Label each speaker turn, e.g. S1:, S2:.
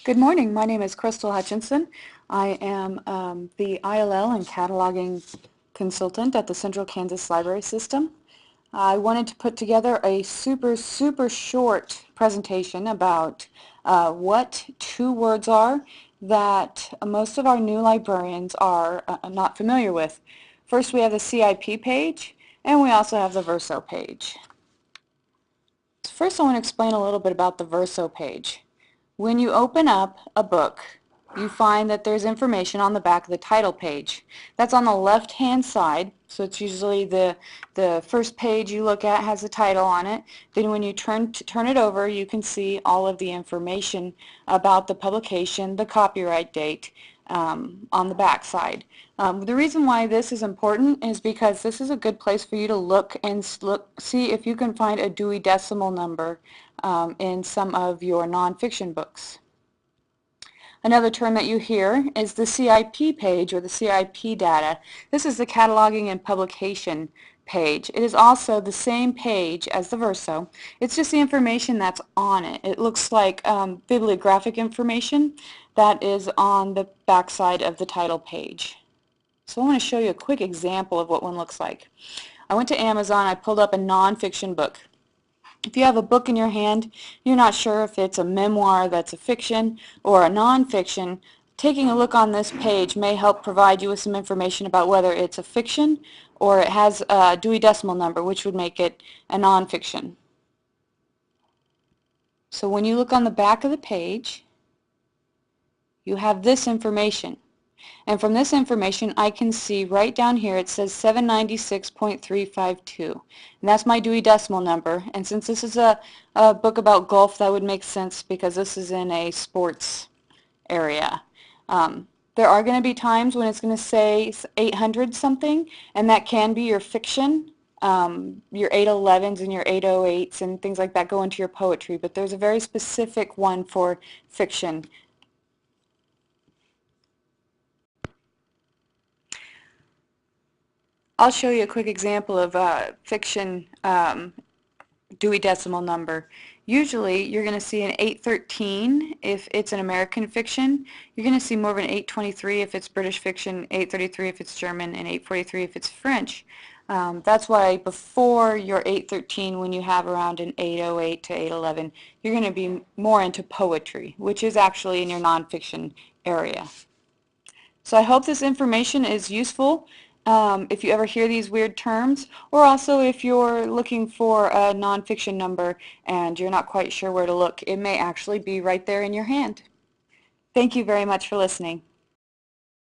S1: Good morning. My name is Crystal Hutchinson. I am the ILL and cataloging consultant at the Central Kansas Library System. I wanted to put together a super short presentation about what two words are that most of our new librarians are not familiar with. First, we have the CIP page, and we also have the Verso page. First, I want to explain a little bit about the Verso page. When you open up a book, you find that there's information on the back of the title page. That's on the left-hand side, so it's usually the first page you look at has the title on it. Then when you turn it over, you can see all of the information about the publication, the copyright date, on the back side. The reason why this is important is because this is a good place for you to look and see if you can find a Dewey Decimal number in some of your nonfiction books. Another term that you hear is the CIP page or the CIP data. This is the cataloging and publication page. It is also the same page as the Verso. It's just the information that's on it. It looks like bibliographic information that is on the backside of the title page. So I want to show you a quick example of what one looks like. I went to Amazon, I pulled up a nonfiction book. If you have a book in your hand, you're not sure if it's a memoir that's a fiction or a nonfiction, taking a look on this page may help provide you with some information about whether it's a fiction or it has a Dewey Decimal number, which would make it a nonfiction. So when you look on the back of the page, you have this information. And from this information, I can see right down here it says 796.352. And that's my Dewey Decimal number. And since this is a book about golf, that would make sense because this is in a sports area. There are going to be times when it's going to say 800 something, and that can be your fiction. Your 811s and your 808s and things like that go into your poetry, but there's a very specific one for fiction. I'll show you a quick example of fiction Dewey Decimal number. Usually you're going to see an 813 if it's an American fiction. You're going to see more of an 823 if it's British fiction, 833 if it's German, and 843 if it's French. That's why before your 813, when you have around an 808 to 811, you're going to be more into poetry, which is actually in your nonfiction area. So I hope this information is useful if you ever hear these weird terms, or also if you're looking for a nonfiction number and you're not quite sure where to look. It may actually be right there in your hand. Thank you very much for listening.